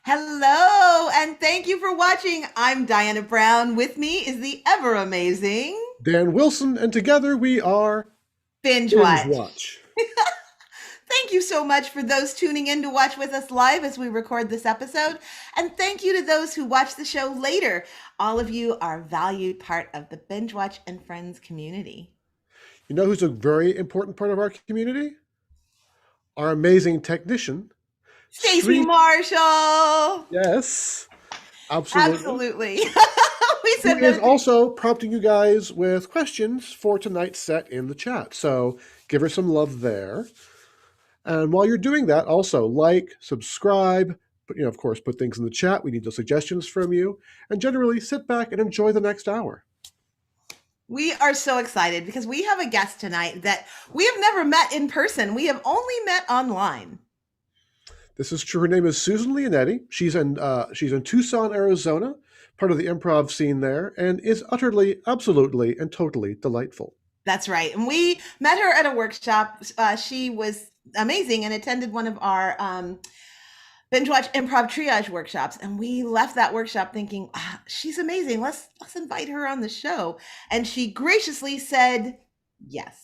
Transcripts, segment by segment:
Hello, and thank you for watching. I'm Diana Brown. With me is the ever amazing Dan Wilson, and together we are Binge Watch. Bingewatch. Thank you so much for those tuning in to watch with us live as we record this episode. And thank you to those who watch the show later. All of you are a valued part of the Binge Watch and Friends community. You know who's a very important part of our community? Our amazing technician, Stacey Street. Marshall. Yes, absolutely. Absolutely. We Who said is no. also prompting you guys with questions for tonight's set in the chat. So give her some love there. And while you're doing that, also like, subscribe, but of course, put things in the chat. We need those suggestions from you. And generally sit back and enjoy the next hour. We are so excited because we have a guest tonight that we have never met in person. We have only met online. This is true. Her name is Susan Leonetti. She's in Tucson, Arizona, part of the improv scene there, and is utterly, absolutely, and totally delightful. That's right. And we met her at a workshop. She was amazing and attended one of our Binge Watch Improv Triage workshops. And we left that workshop thinking, she's amazing. Let's invite her on the show. And she graciously said yes.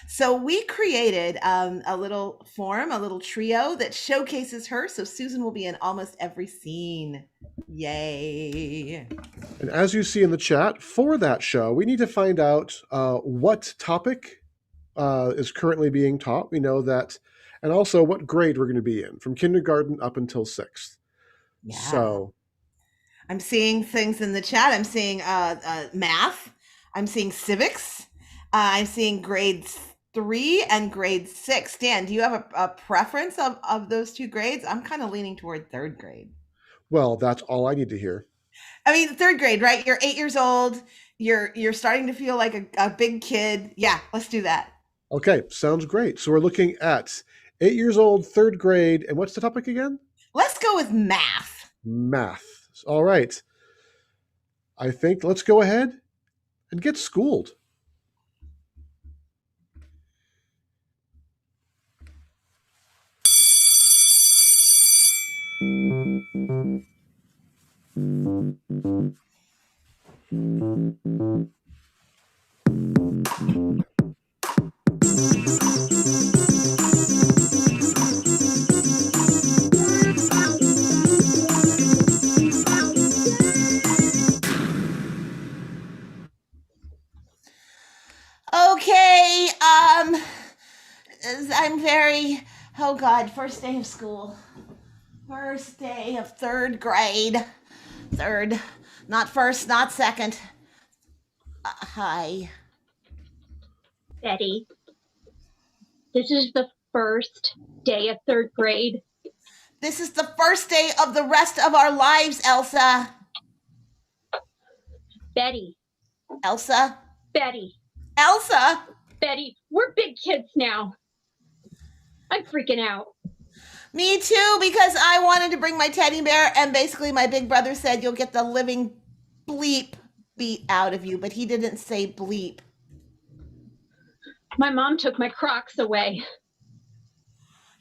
So we created a little form, a little trio that showcases her. So Susan will be in almost every scene. Yay. And as you see in the chat, for that show, we need to find out what topic is currently being taught. We know that, and also what grade we're going to be in, from kindergarten up until 6th. Yeah. So I'm seeing things in the chat. I'm seeing math. I'm seeing civics. I'm seeing grades 3 and grade 6. Dan, do you have a preference of those two grades? I'm kind of leaning toward 3rd grade. Well, that's all I need to hear. I mean, 3rd grade, right? You're 8 years old. You're starting to feel like a big kid. Yeah, let's do that. Okay, sounds great. So we're looking at 8 years old, 3rd grade, and what's the topic again? Let's go with math. Math. All right. I think let's go ahead and get schooled. Okay, I'm very, oh God, first day of school. First day of 3rd grade. 3rd, not 1st, not 2nd. Hi. Betty, this is the first day of 3rd grade. This is the first day of the rest of our lives, Elsa. Betty. Elsa? Betty. Elsa? Betty, we're big kids now. I'm freaking out. Me too, because I wanted to bring my teddy bear, and basically my big brother said you'll get the living bleep beat out of you, but he didn't say bleep. My mom took my Crocs away.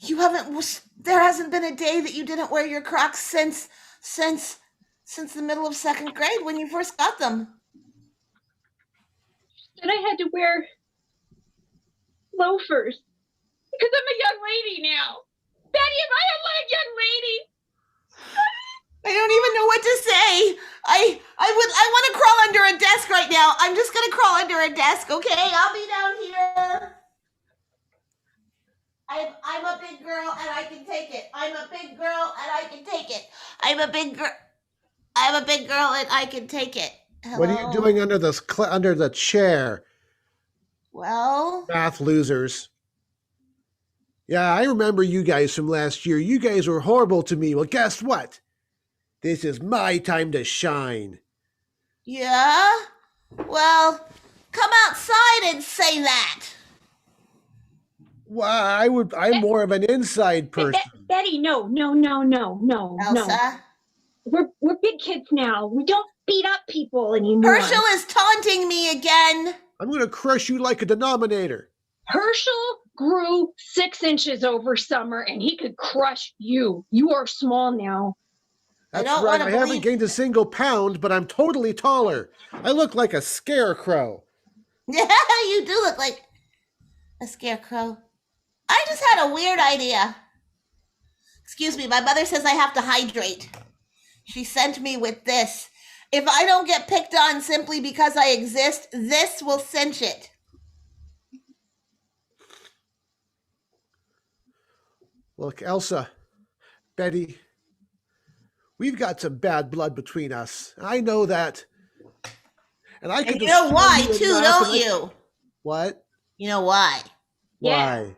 There hasn't been a day that you didn't wear your Crocs since the middle of 2nd grade when you first got them. And I had to wear loafers because I'm a young lady now. Betty, am I a young lady? I don't even know what to say. I want to crawl under a desk right now. I'm just gonna crawl under a desk, okay? I'll be down here. I'm a big girl and I can take it. I'm a big girl and I can take it. I'm a big girl and I can take it. Hello? What are you doing under the chair? Well, Math losers. Yeah, I remember you guys from last year. You guys were horrible to me. Well, guess what? This is my time to shine. yeah? Well, come outside and say that. Well, I'm more of an inside person. Betty, no. Elsa? We're big kids now. We don't beat up people anymore. Herschel is taunting me again. I'm going to crush you like a denominator. Herschel grew 6 inches over summer and he could crush you. You are small now. That's don't right. want I to haven't believe. gained a single pound, but I'm totally taller. I look like a scarecrow. Yeah, you do look like a scarecrow. I just had a weird idea. Excuse me, my mother says I have to hydrate. She sent me with this. If I don't get picked on simply because I exist, this will cinch it. Look, Elsa, Betty, we've got some bad blood between us. I know that. And I And could you know destroy why, you in too, math. And don't you? What? You know why? Yeah. Why?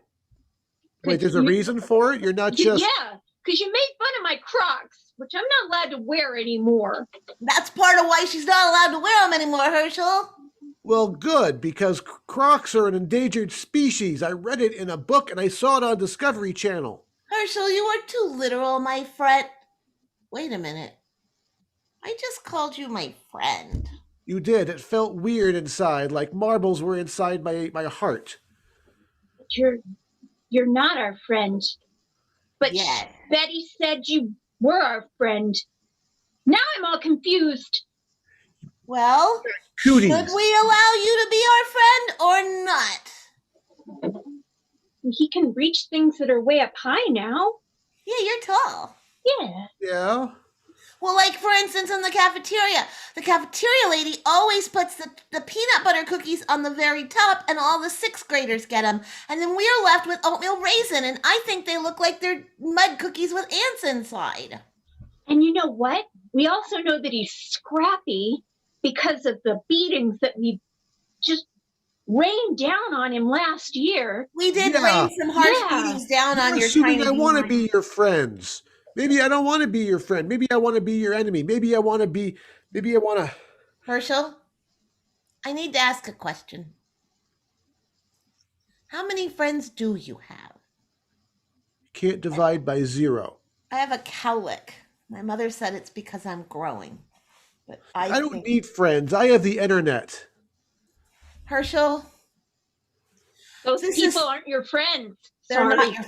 Wait, there's a reason for it? You're not just... Yeah, because you made fun of my Crocs, which I'm not allowed to wear anymore. That's part of why she's not allowed to wear them anymore, Herschel. Well, good, because crocs are an endangered species. I read it in a book and I saw it on Discovery Channel. Herschel, you are too literal, my friend. Wait a minute. I just called you my friend. You did. It felt weird inside, like marbles were inside my heart. You're not our friend. But Yes. Betty said you were our friend. Now I'm all confused. Well, Cooties. should we allow you to be our friend or not? He can reach things that are way up high now. Yeah, you're tall. Yeah. Yeah? Well, like, for instance, in the cafeteria lady always puts the peanut butter cookies on the very top, and all the sixth graders get them. And then we're left with oatmeal raisin, and I think they look like they're mud cookies with ants inside. And you know what? We also know that he's scrappy because of the beatings that we just rained down on him last year. We did Yeah. rain some harsh beatings down on You're your assuming tiny I want to being. be your friends. Maybe I don't want to be your friend. Maybe I want to be your enemy. Maybe I want to... Herschel, I need to ask a question. How many friends do you have? Can't divide by 0. I have a cowlick. My mother said it's because I'm growing. But I don't need friends. I have the internet. Herschel, Those This people is- aren't your friends. they're Sorry. not your...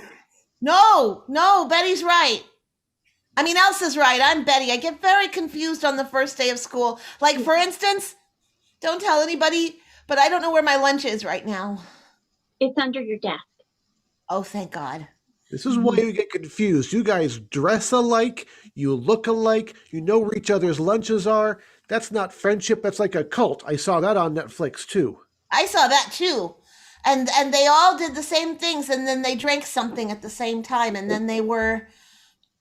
No, Betty's right. I mean, Elsa's right. I'm Betty. I get very confused on the first day of school. Like, for instance, don't tell anybody, but I don't know where my lunch is right now. It's under your desk. Oh, thank God. This is why you get confused. You guys dress alike. You look alike. You know where each other's lunches are. That's not friendship. That's like a cult. I saw that on Netflix too. I saw that too. And they all did the same things, and then they drank something at the same time, and then they were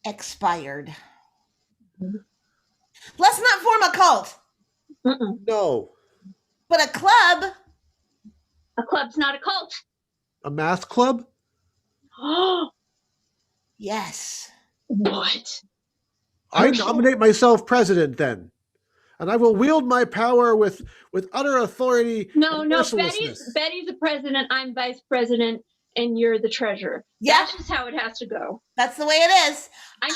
expired. Let's not form a cult, No. but a club. A club's not a cult. A math club? Oh, Yes. what? I nominate myself president then. And I will wield my power with utter authority. No, and no. mercilessness. Betty's the president. I'm vice president, and you're the treasurer. Yeah. That's just how it has to go. That's the way it is. I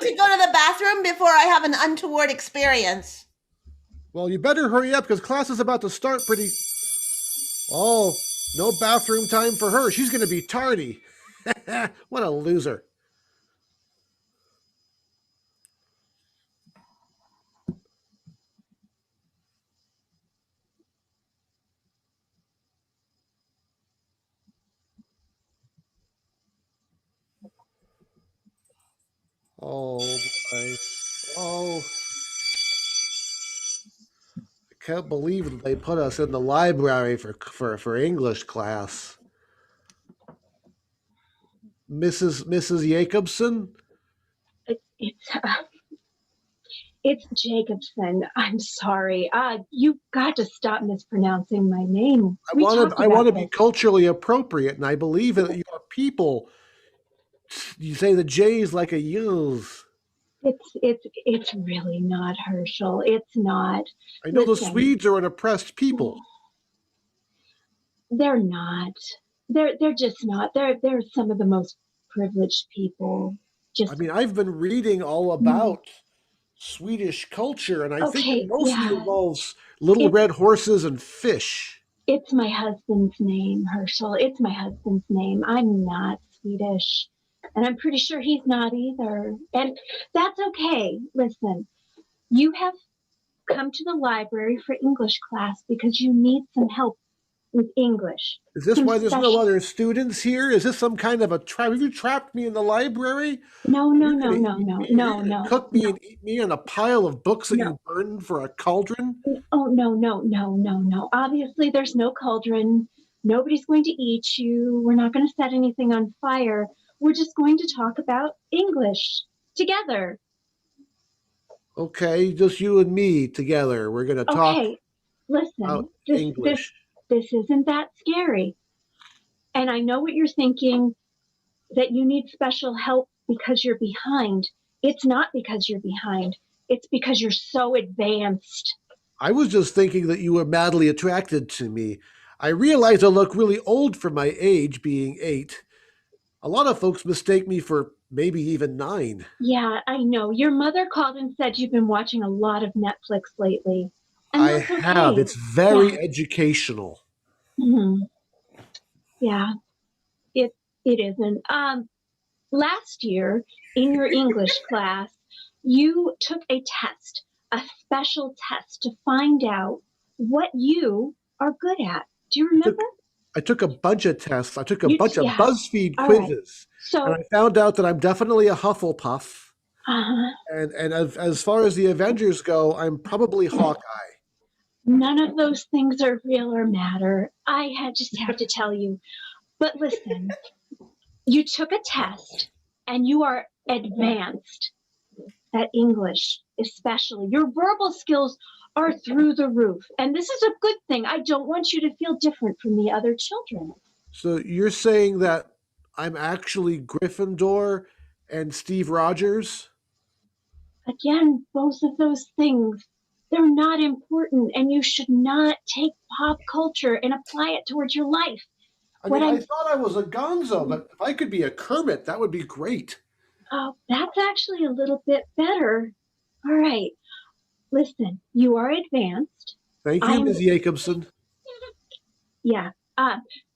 need to go to the bathroom before I have an untoward experience. Well, you better hurry up because class is about to start pretty... Oh, no bathroom time for her. She's going to be tardy. What a loser. Oh, boy. Oh. I can't believe they put us in the library for English class. Mrs. Jacobson? It's Jacobson. I'm sorry. You've got to stop mispronouncing my name. I want to be culturally appropriate, and I believe that your people, you say the J's like a U's. It's really not, Herschel. It's not. I know Listen. the Swedes are an oppressed people. They're not. They're just not. They're some of the most privileged people. I mean, I've been reading all about Swedish culture, and I think it mostly involves little red horses and fish. It's my husband's name, Herschel. It's my husband's name. I'm not Swedish. And I'm pretty sure he's not either. And that's okay. Listen, you have come to the library for English class because you need some help with English. Is this Some why there's no special- other students here? Is this some kind of a trap? Have you trapped me in the library? No, You're gonna cook me and eat me on a pile of books that you burned for a cauldron? Oh, no. Obviously, there's no cauldron. Nobody's going to eat you. We're not going to set anything on fire. We're just going to talk about English together. Okay, just you and me together. We're gonna talk Okay, listen, about this English. isn't that scary. And I know what you're thinking, that you need special help because you're behind. It's not because you're behind. It's because you're so advanced. I was just thinking that you were madly attracted to me. I realize I look really old for my age, being 8. A lot of folks mistake me for maybe even 9. Yeah, I know. Your mother called and said you've been watching a lot of Netflix lately. And I that's have. okay. It's very Yeah. educational. Mhm. Yeah, it isn't. Last year in your English class, you took a test, a special test to find out what you are good at. Do you remember? I took a bunch of tests. I took a You- bunch of yeah. BuzzFeed All right. quizzes. So, And I found out that I'm definitely a Hufflepuff. uh, And as far as the Avengers go, I'm probably Hawkeye. none of those things are real or matter. Just have to tell you. But listen, you took a test and you are advanced at English, especially. Your verbal skills are through the roof. And this is a good thing. I don't want you to feel different from the other children. So you're saying that I'm actually Gryffindor and Steve Rogers? Again, both of those things, they're not important, and you should not take pop culture and apply it towards your life. I mean, I thought I was a gonzo, but if I could be a Kermit, that would be great. Oh, that's actually a little bit better. All right. Listen, you are advanced. Thank you, Ms. Jacobson. Yeah.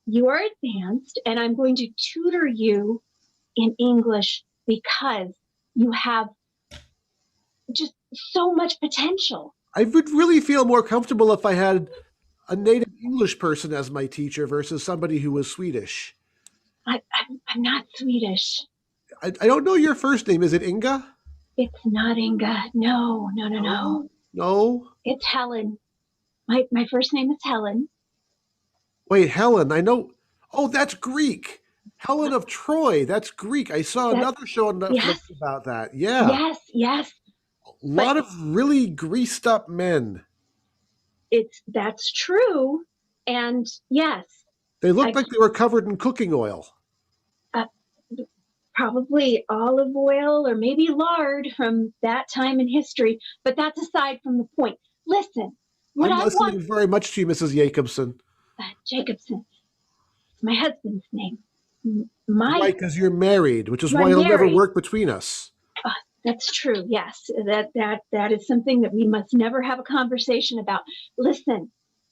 You are advanced, and I'm going to tutor you in English because you have just so much potential. I would really feel more comfortable if I had a native English person as my teacher versus somebody who was Swedish. I'm not Swedish. I don't know your first name. Is it Inga? It's not Inga. No. No? It's Helen. My first name is Helen. Wait, Helen. I know. Oh, that's Greek. Helen of Troy. That's Greek. I saw another show on Netflix about that. Yeah. Yes. A lot of really greased up men. That's true. And yes. They looked like they were covered in cooking oil. Probably olive oil or maybe lard from that time in history, but that's aside from the point. Listen, I'm listening very much to you, Mrs. Jacobson. Jacobson. It's my husband's name. Right, because you're married, which is why it'll never work between us. That's true. Yes, that is something that we must never have a conversation about. Listen,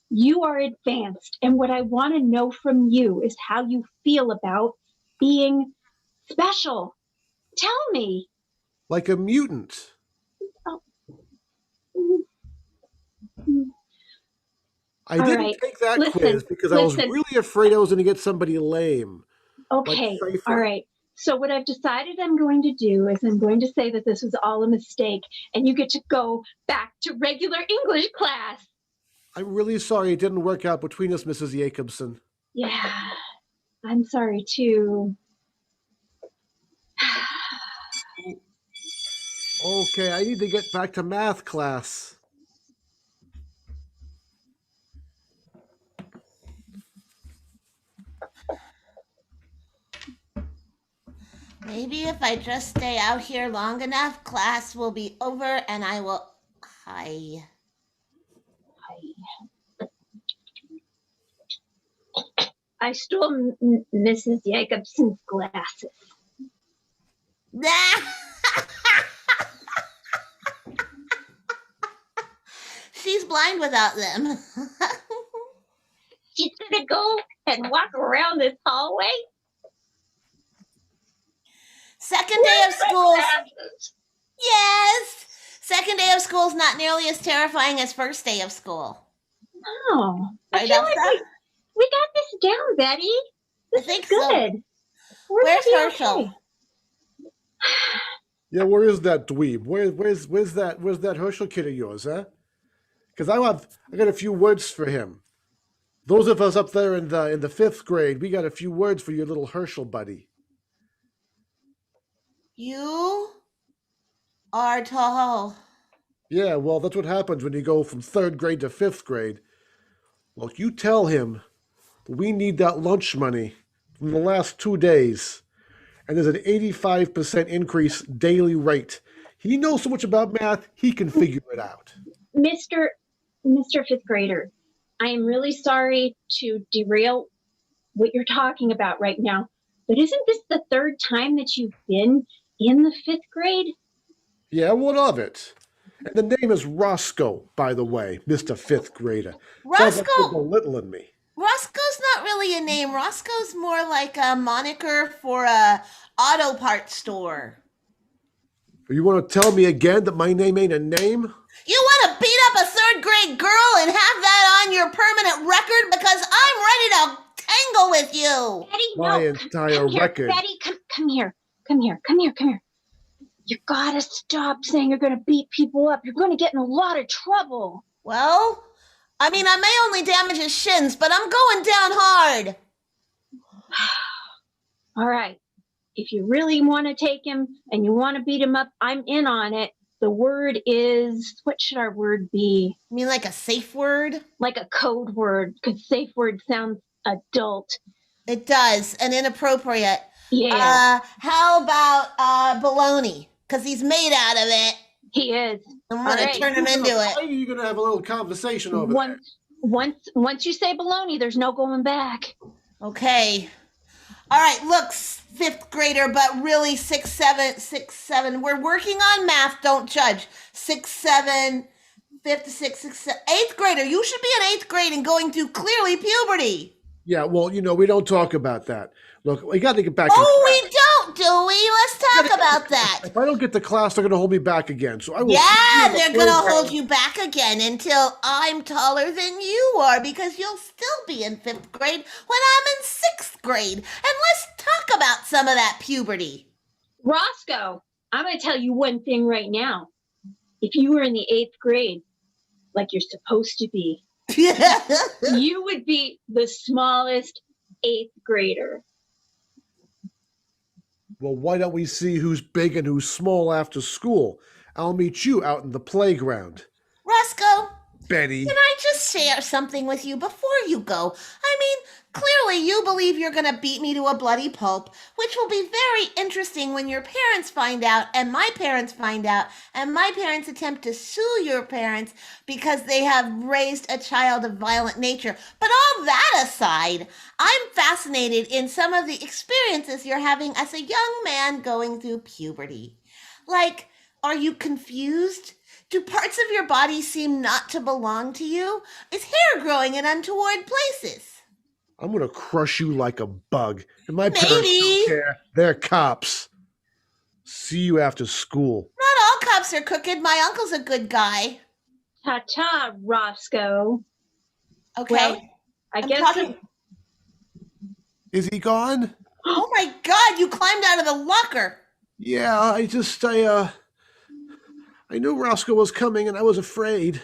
you are advanced, and what I want to know from you is how you feel about being special. Tell me. Like a mutant. Oh. I didn't take that quiz because I was really afraid I was going to get somebody lame. Okay, all right. So what I've decided I'm going to do is I'm going to say that this was all a mistake, and you get to go back to regular English class. I'm really sorry it didn't work out between us, Mrs. Jacobson. Yeah, I'm sorry too. Okay, I need to get back to math class. Maybe if I just stay out here long enough, class will be over and I will... Hi. I stole Mrs. Jacobson's glasses. She's blind without them. She's gonna go and walk around this hallway. Second day of school. Yes. Second day of school is not nearly as terrifying as first day of school. Oh, I Right, feel Elsa? like we got this down, Betty. This I think is good. so. We're Where's gonna be Herschel? okay. Yeah, where is that dweeb? Where's that Herschel kid of yours, huh? Because I got a few words for him. Those of us up there in the fifth grade, we got a few words for your little Herschel buddy. You are tall. Yeah, well, that's what happens when you go from third grade to fifth grade. Look, you tell him we need that lunch money from the last 2 days, and there's an 85% increase daily rate. He knows so much about math, he can figure it out. Mr. Fifth grader, I am really sorry to derail what you're talking about right now, but isn't this the third time that you've been in the fifth grade? Yeah, what of it? And the name is Roscoe, by the way, Mr. Fifth Grader. Sounds like you're Roscoe. belittling me. Roscoe's not really a name. Roscoe's more like a moniker for a auto parts store. You want to tell me again that my name ain't a name? You want to beat up a third grade girl and have that on your permanent record because I'm ready to tangle with you. Betty, My no. entire Come here, record. Betty, come here. Come here. You gotta stop saying you're gonna beat people up. You're gonna get in a lot of trouble. Well, I mean, I may only damage his shins, but I'm going down hard. All right. If you really want to take him and you want to beat him up, I'm in on it. The word is, what should our word be? You mean like a safe word? Like a code word, because safe word sounds adult. It does, and inappropriate. Yeah. How about baloney? Because he's made out of it. He is. I'm going to turn him into it. You're going to have a little conversation over there. Once you say baloney, there's no going back. Okay. All right, look, fifth grader, but really 6, 7. We're working on math, don't judge. 6, 7, fifth, 6, 7. Eighth grader, you should be in eighth grade and going through clearly puberty. Yeah, well, we don't talk about that. Look, we got to get back. Oh, we don't, do we? Let's talk about that. If I don't get to class, they're going to hold me back again. So I will. Yeah, they're going to hold you back again until I'm taller than you are because you'll still be in fifth grade when I'm in sixth grade. And let's talk about some of that puberty. Roscoe, I'm going to tell you one thing right now. If you were in the eighth grade, like you're supposed to be, you would be the smallest eighth grader. Well, why don't we see who's big and who's small after school? I'll meet you out in the playground. Roscoe, Betty. can I just share something with you before you go? I mean, clearly you believe you're going to beat me to a bloody pulp, which will be very interesting when your parents find out, and my parents find out, and my parents attempt to sue your parents because they have raised a child of violent nature. But all that aside, I'm fascinated in some of the experiences you're having as a young man going through puberty. Like, are you confused? Do parts of your body seem not to belong to you? Is hair growing in untoward places? I'm going to crush you like a bug. And my parents Maybe. don't care. They're cops. See you after school. Not all cops are crooked. My uncle's a good guy. Ta-ta, Roscoe. Okay. Well, I I'm guess talking- Is he gone? Oh my God, you climbed out of the locker. Yeah, I knew Roscoe was coming and I was afraid.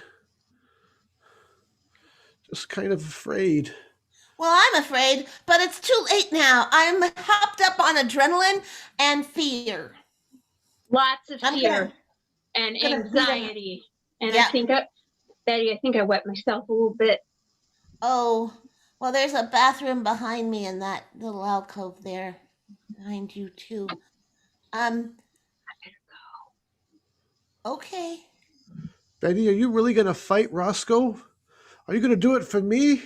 Just kind of afraid. Well, I'm afraid, but it's too late now. I'm hopped up on adrenaline and fear. lots of I'm fear gonna and beat him. anxiety. And Yeah. Betty, I think I wet myself a little bit. Oh, well, there's a bathroom behind me in that little alcove there. Behind you, too. I better go. Okay. Betty, are you really going to fight Roscoe? Are you going to do it for me?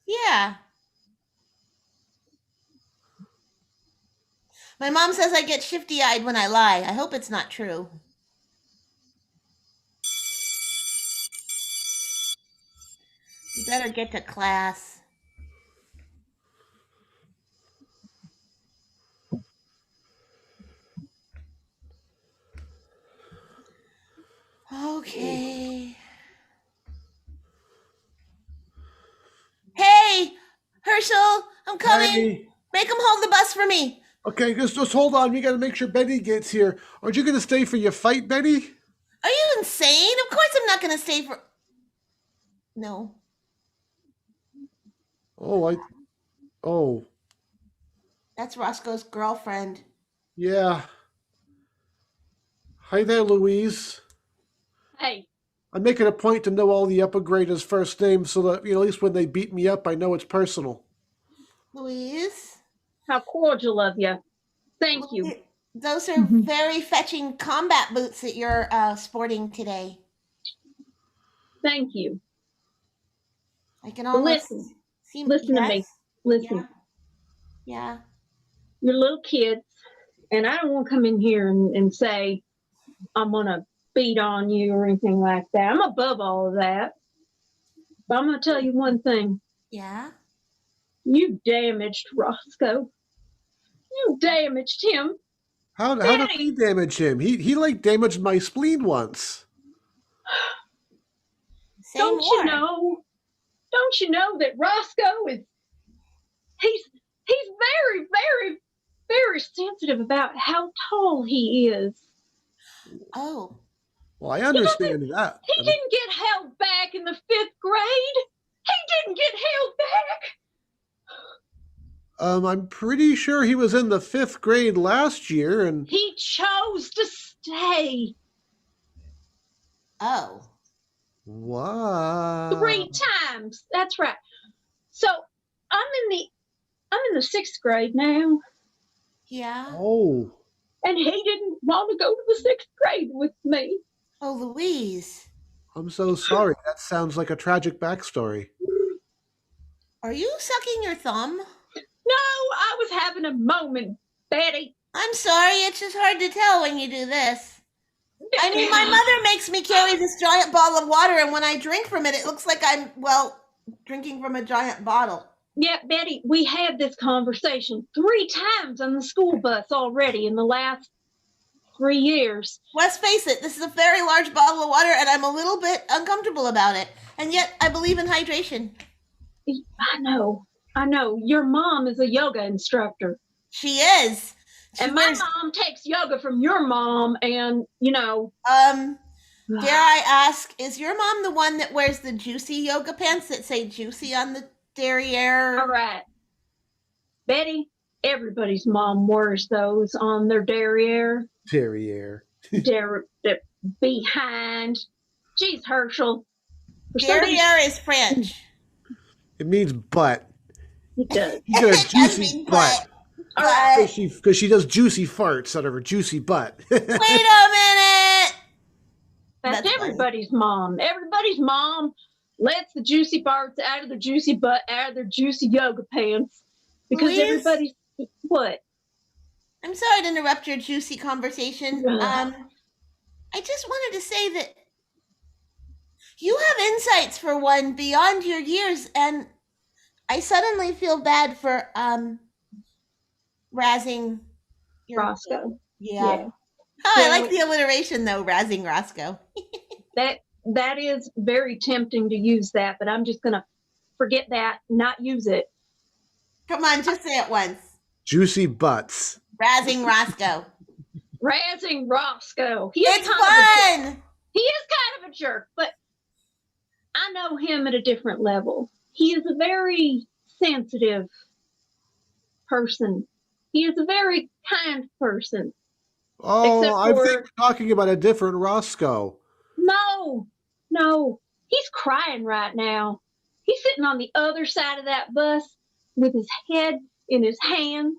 Yeah. My mom says I get shifty-eyed when I lie. I hope it's not true. You better get to class. Okay. Hey, Herschel, I'm coming. Hey. Make him hold the bus for me. Okay, just hold on. We got to make sure Betty gets here. Aren't you going to stay for your fight, Betty? Are you insane? Of course I'm not going to stay for... No. Oh, That's Roscoe's girlfriend. yeah. Hi there, Louise. Hey, I'm making a point to know all the upper graders' first names so that, at least when they beat me up, I know it's personal. Louise? how cordial of you. Thank you. Louise, those are very fetching combat boots that you're sporting today. Thank you. I can almost Listen to me. Listen. Yeah. You're little kids, and I don't want to come in here and say I'm going to beat on you or anything like that. I'm above all of that. But I'm going to tell you one thing. Yeah? You damaged Roscoe. You damaged him. How did he damage him? He like damaged my spleen once. Don't you know that Roscoe is he's very, very, very sensitive about how tall he is. Oh. Well, I understand that. He didn't get held back in the 5th grade. He didn't get held back. I'm pretty sure he was in the 5th grade last year, and he chose to stay. Oh. Wow. 3 times. That's right. So I'm in the 6th grade now. Yeah. Oh. And he didn't want to go to the 6th grade with me. Oh, Louise. I'm so sorry. That sounds like a tragic backstory. Are you sucking your thumb? No, I was having a moment, Betty. I'm sorry, it's just hard to tell when you do this. I mean, my mother makes me carry this giant bottle of water, and when I drink from it, it looks like I'm, drinking from a giant bottle. Yeah, Betty, we had this conversation 3 times on the school bus already in the last 3 years. Let's face it, this is a very large bottle of water, and I'm a little bit uncomfortable about it. And yet, I believe in hydration. I know. Your mom is a yoga instructor. She is. My mom takes yoga from your mom, and, dare I ask, is your mom the one that wears the juicy yoga pants that say juicy on the derriere? All right. Betty, everybody's mom wears those on their derriere. Derriere. Behind. Jeez, Herschel. Derriere is French. It means butt. It does. You got a juicy butt. But Because she does juicy farts out of her juicy butt. wait a minute. That's everybody's mom. Everybody's mom lets the juicy farts out of their juicy butt, out of their juicy yoga pants. Because Louise? everybody's... What? I'm sorry to interrupt your juicy conversation. I just wanted to say that you have insights for one beyond your years, and I suddenly feel bad for razzing Roscoe. Yeah. Oh, I like the alliteration though, razzing Roscoe. That is very tempting to use that, but I'm just gonna forget that, not use it. Come on, just say it once. Juicy butts. Razzing Roscoe. Razzing Roscoe. It's fun. He is kind of a jerk, but I know him at a different level. He is a very sensitive person. He is a very kind person. Oh, I think we're talking about a different Roscoe. No. He's crying right now. He's sitting on the other side of that bus with his head in his hand,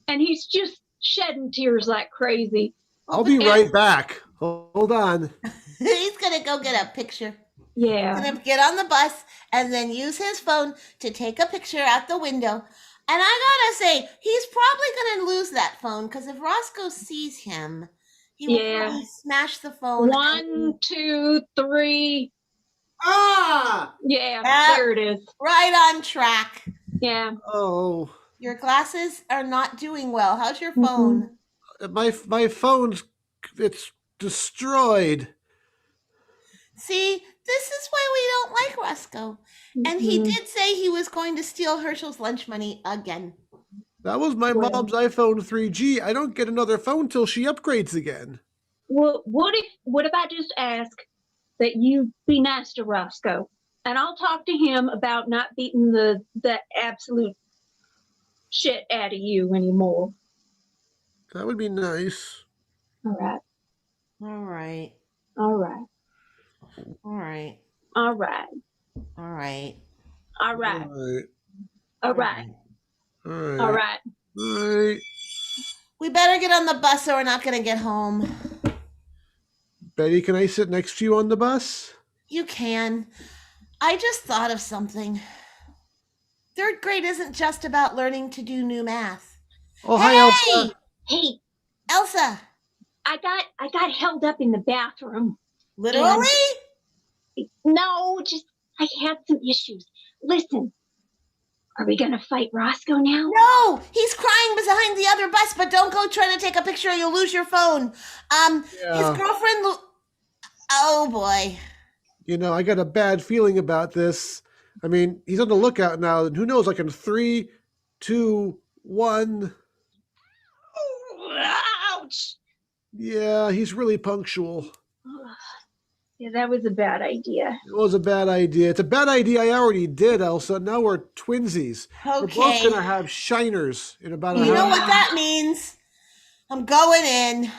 and he's just shedding tears like crazy. I'll be right back. Hold on. He's going to go get a picture. Yeah. He's going to get on the bus and then use his phone to take a picture out the window. And I gotta say, he's probably gonna lose that phone because if Roscoe sees him, he will probably smash the phone. 1, 2, 3. Ah! Yeah, there it is. Right on track. Yeah. Oh. Your glasses are not doing well. How's your phone? My phone's it's destroyed. See, this is why we don't like Roscoe. And he did say he was going to steal Herschel's lunch money again. That was my Well- mom's iPhone 3G. I don't get another phone till she upgrades again. Well, what if I just ask that you be nice to Roscoe, and I'll talk to him about not beating the absolute shit out of you anymore. That would be nice. All right. All right. All right. All right. All right. All right. All right. All right. All right. All right. All right. All right. We better get on the bus or we're not going to get home. Betty, can I sit next to you on the bus? You can. I just thought of something. Third grade isn't just about learning to do new math. Oh, hi, Elsa. Hey, Elsa, I got held up in the bathroom. literally? No, just I had some issues. Listen, are we gonna fight Roscoe now? No, he's crying behind the other bus, but don't go trying to take a picture or you'll lose your phone. His girlfriend, oh boy. You know, I got a bad feeling about this. I mean, he's on the lookout now, and who knows, like in 3, 2, 1. Ouch! Yeah, he's really punctual. Yeah, that was a bad idea. It was a bad idea. It's a bad idea I already did, Elsa. Now we're twinsies. We're both Okay. going to have shiners in about a You know half. what that means? I'm going in.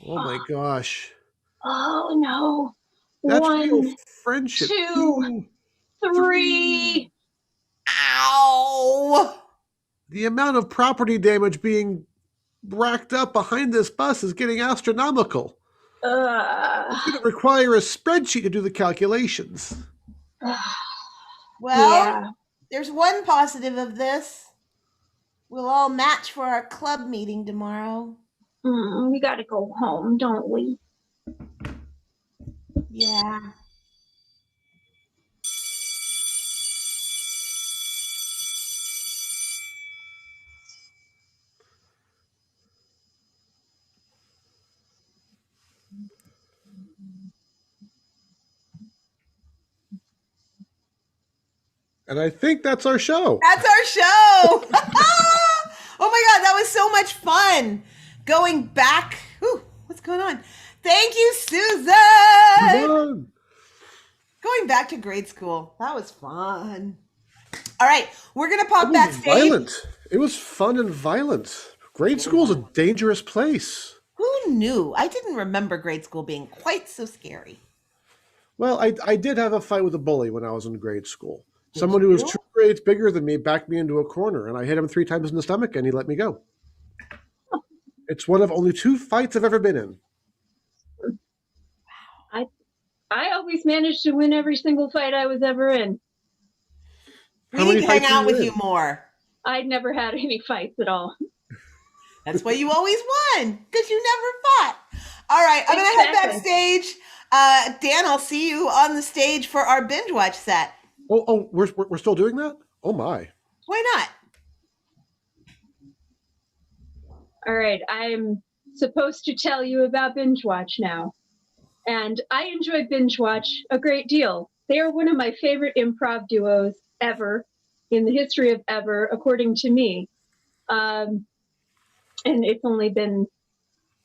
Oh my gosh. Oh no. That's 1, real friendship. 2, 3. Ow! The amount of property damage being racked up behind this bus is getting astronomical. It's going to require a spreadsheet to do the calculations. Well, Yeah. there's one positive of this. We'll all match for our club meeting tomorrow. We gotta go home, don't we? Yeah. And I think that's our show. That's our show. Oh my God, that was so much fun. Going back. Ooh, what's going on? Thank you, Susan. Fun. Going back to grade school. That was fun. All right, we're going to It pop was backstage. violent. It was fun and violent. Grade school's a dangerous place. Who knew? I didn't remember grade school being quite so scary. Well, I did have a fight with a bully when I was in grade school. Someone who was 2 grades bigger than me backed me into a corner, and I hit him 3 times in the stomach, and he let me go. It's one of only 2 fights I've ever been in. I always managed to win every single fight I was ever in. We How need many to hang fights were out you with in? you more. I'd never had any fights at all. That's why you always won, because you never fought. All right, I'm going to head Exactly. backstage. Dan, I'll see you on the stage for our binge watch set. Oh, we're still doing that? Oh my! Why not? All right, I'm supposed to tell you about Bingewatch now. And I enjoy Bingewatch a great deal. They are one of my favorite improv duos ever in the history of ever, according to me. And it's only been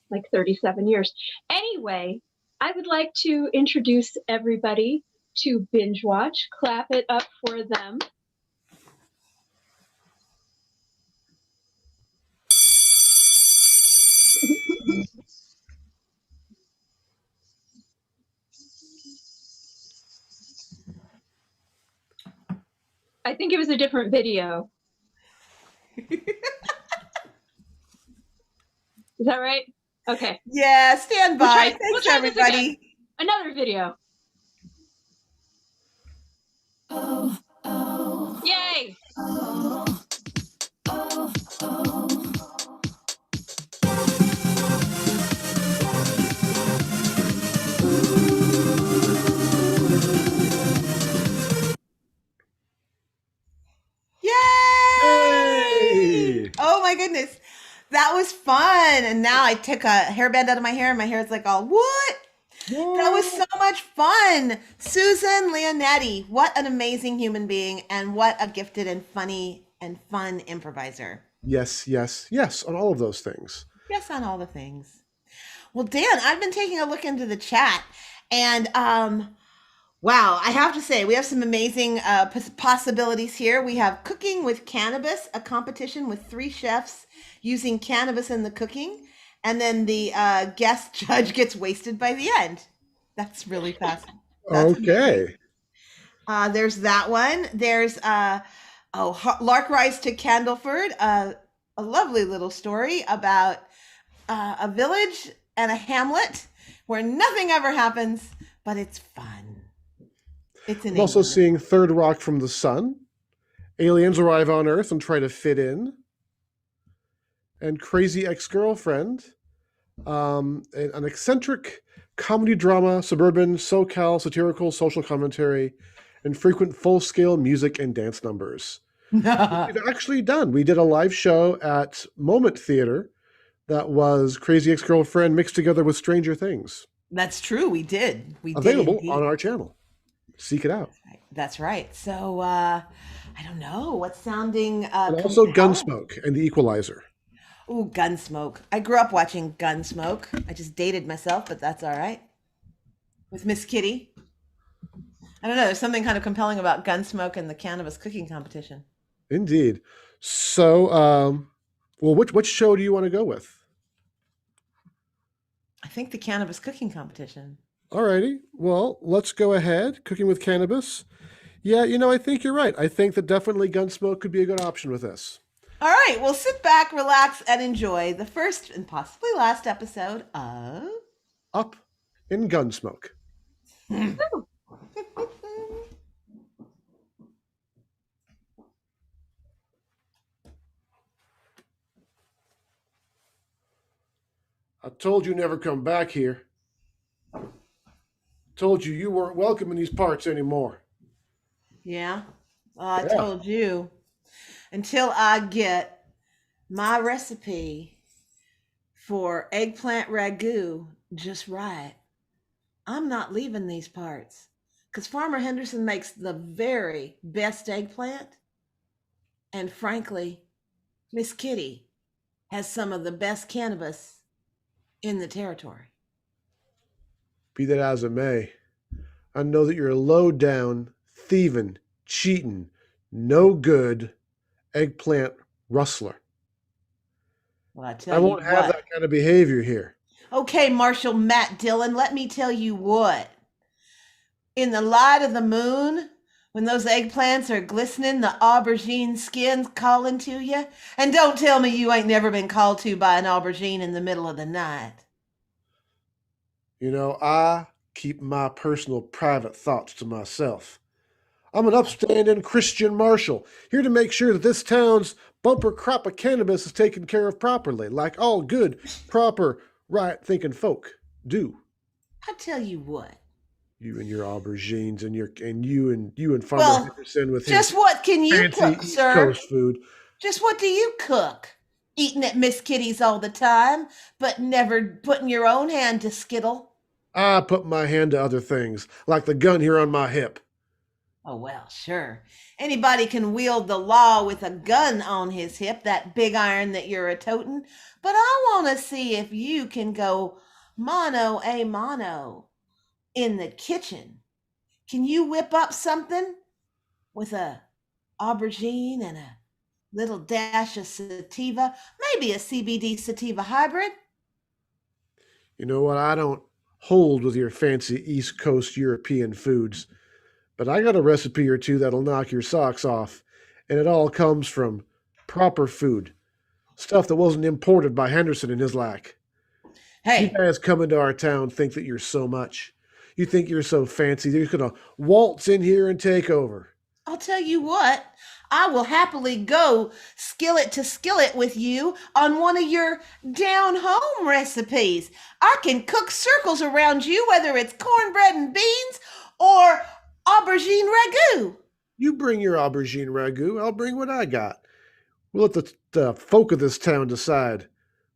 like 37 years. Anyway, I would like to introduce everybody to Bingewatch. Clap it up for them. I think it was a different video. Is that right? Okay. Yeah, stand We'll by. try- Thanks, we'll try this everybody. Another video. Yay! Yay! Hey! Oh my goodness. That was fun. And now I took a hairband out of my hair and my hair is like all, what? That was What? so much fun. Susan Leonetti, what an amazing human being and what a gifted and funny and fun improviser. Yes, yes, yes, on all of those things. Yes, on all the things. Well, Dan, I've been taking a look into the chat and wow, I have to say, we have some amazing possibilities here. We have Cooking with Cannabis, a competition with three chefs using cannabis in the cooking, and then the guest judge gets wasted by the end. That's really fast. That's amazing. Okay. There's that one. There's Lark Rise to Candleford, a lovely little story about a village and a hamlet where nothing ever happens, but it's fun. It's in I'm also England. seeing Third Rock from the Sun. Aliens arrive on Earth and try to fit in. And Crazy Ex-Girlfriend. An eccentric comedy drama, suburban, SoCal, satirical, social commentary, and frequent full-scale music and dance numbers. We've actually done. We did a live show at Moment Theater that was Crazy Ex-Girlfriend mixed together with Stranger Things. That's true. We did. We did Available indeed. on our channel. Seek it out. That's right. So I don't know what's sounding. And also compelling? Gunsmoke and The Equalizer. Ooh, Gunsmoke. I grew up watching Gunsmoke. I just dated myself, but that's all right. With Miss Kitty. I don't know. There's something kind of compelling about Gunsmoke and the cannabis cooking competition. Indeed. So, well, which show do you want to go with? I think the cannabis cooking competition. Alrighty. Well, let's go ahead. Cooking with Cannabis. Yeah, I think you're right. I think that definitely Gunsmoke could be a good option with this. All right. Well, sit back, relax, and enjoy the first and possibly last episode of. Up in Gunsmoke. I told you never come back here. Told you weren't welcome in these parts anymore. Yeah. I Yeah. told you. Until I get my recipe for eggplant ragu just right, I'm not leaving these parts. Because Farmer Henderson makes the very best eggplant. And frankly, Miss Kitty has some of the best cannabis in the territory. Be that as it may, I know that you're a low down, thieving, cheating, no good eggplant rustler. Well, I I tell you won't have what. that kind of behavior here. Okay, Marshal Matt Dillon, let me tell you what. In the light of the moon, when those eggplants are glistening, the aubergine skin's calling to you. And don't tell me you ain't never been called to by an aubergine in the middle of the night. I keep my personal private thoughts to myself. I'm an upstanding Christian marshal, here to make sure that this town's bumper crop of cannabis is taken care of properly, like all good, proper, right-thinking folk do. I tell you what. You and your aubergines and you and Farmer Well, Henderson with just his what can you fancy cook, East sir? Coast food. Just what do you cook? Eating at Miss Kitty's all the time, but never putting your own hand to skittle. I put my hand to other things, like the gun here on my hip. Oh, well, sure. Anybody can wield the law with a gun on his hip, that big iron that you're a totin'. But I want to see if you can go mano a mano in the kitchen. Can you whip up something with a aubergine and a little dash of sativa, maybe a CBD sativa hybrid? You know what? I don't hold with your fancy East Coast European foods, but I got a recipe or two that'll knock your socks off, and it all comes from proper food, stuff that wasn't imported by Henderson and his lack. You Hey, guys come into our town think that you're so much. You think you're so fancy. They're just gonna waltz in here and take over. I'll tell you what, I will happily go skillet to skillet with you on one of your down home recipes. I can cook circles around you, whether it's cornbread and beans or aubergine ragu. You bring your aubergine ragu, I'll bring what I got. We'll let the folk of this town decide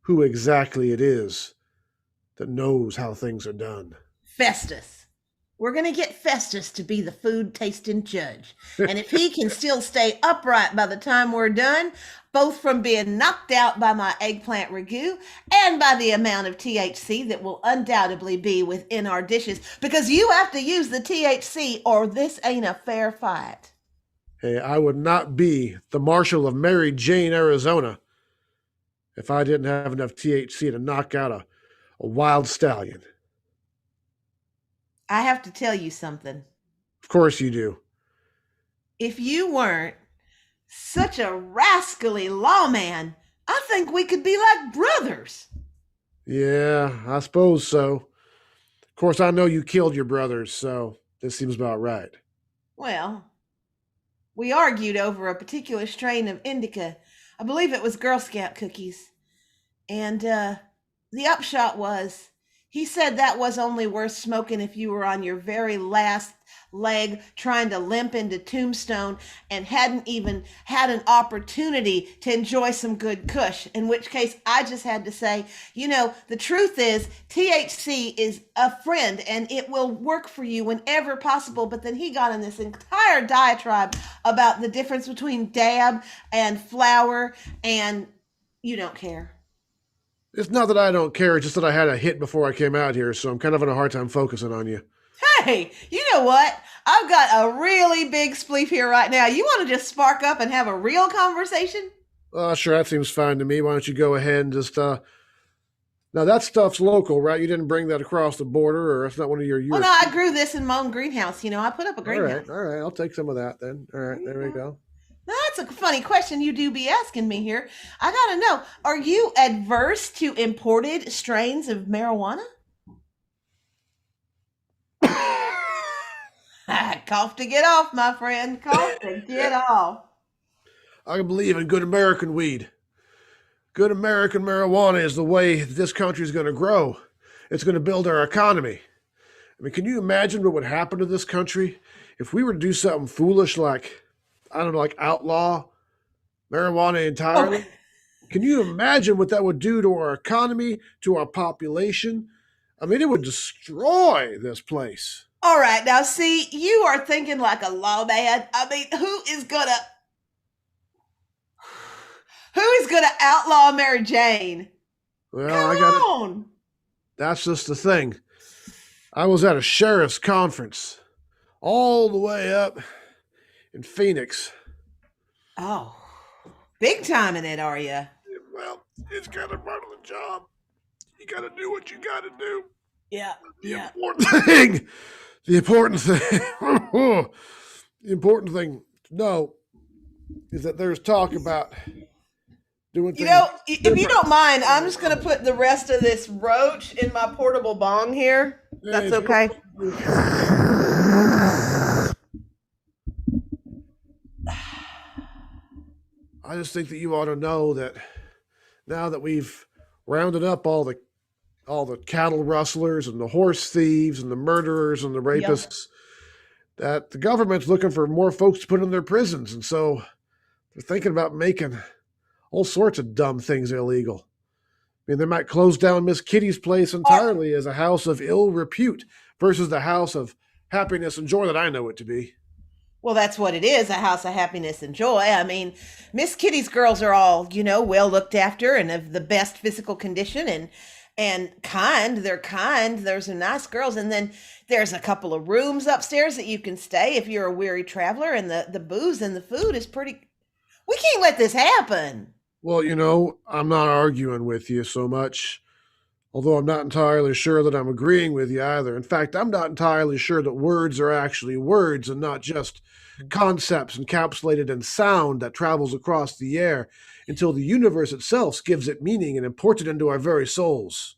who exactly it is that knows how things are done. Festus. We're going to get Festus to be the food tasting judge. And if he can still stay upright by the time we're done, both from being knocked out by my eggplant ragu and by the amount of THC that will undoubtedly be within our dishes, because you have to use the THC or this ain't a fair fight. Hey, I would not be the Marshal of Mary Jane, Arizona, if I didn't have enough THC to knock out a wild stallion. I have to tell you something. Of course you do. If you weren't such a rascally lawman, I think we could be like brothers. Yeah, I suppose so. Of course, I know you killed your brothers, so this seems about right. Well, we argued over a particular strain of indica. I believe it was Girl Scout cookies. And the upshot was, he said that was only worth smoking if you were on your very last leg trying to limp into Tombstone and hadn't even had an opportunity to enjoy some good kush, in which case I just had to say, the truth is THC is a friend and it will work for you whenever possible. But then he got in this entire diatribe about the difference between dab and flower, and you don't care. It's not that I don't care, it's just that I had a hit before I came out here, so I'm kind of having a hard time focusing on you. Hey, you know what? I've got a really big spleef here right now. You want to just spark up and have a real conversation? Sure, that seems fine to me. Why don't you go ahead and just, Now, that stuff's local, right? You didn't bring that across the border, or it's not one of your... Oh, no, I grew this in my own greenhouse. I put up a greenhouse. All right, I'll take some of that then. All right, there we go. That's a funny question you do be asking me here. I gotta know, are you adverse to imported strains of marijuana? Cough to get off, my friend. Cough to get off. I believe in good American weed. Good American marijuana is the way this country is going to grow. It's going to build our economy. I mean, can you imagine what would happen to this country if we were to do something foolish like, I don't know, like outlaw marijuana entirely? Can you imagine what that would do to our economy, to our population? I mean, it would destroy this place. All right, now see, you are thinking like a lawman. I mean, who is gonna outlaw Mary Jane? Well, Come on. That's just the thing. I was at a sheriff's conference all the way up in Phoenix. Oh, big time in it, are you? Well, it's kind of part of the job. You got to do what you got to do. Yeah. The important thing to know is that there's talk about doing things. If you don't mind, I'm just going to put the rest of this roach in my portable bong here. That's okay. I just think that you ought to know that now that we've rounded up all the cattle rustlers and the horse thieves and the murderers and the rapists, that the government's looking for more folks to put in their prisons. And so they're thinking about making all sorts of dumb things illegal. I mean, they might close down Miss Kitty's place entirely as a house of ill repute versus the house of happiness and joy that I know it to be. Well, that's what it is, a house of happiness and joy. I mean, Miss Kitty's girls are all, well looked after and of the best physical condition and kind. They're kind. There's some nice girls. And then there's a couple of rooms upstairs that you can stay if you're a weary traveler. And the booze and the food is pretty... We can't let this happen. Well, I'm not arguing with you so much, although I'm not entirely sure that I'm agreeing with you either. In fact, I'm not entirely sure that words are actually words and not just concepts encapsulated in sound that travels across the air until the universe itself gives it meaning and imports it into our very souls.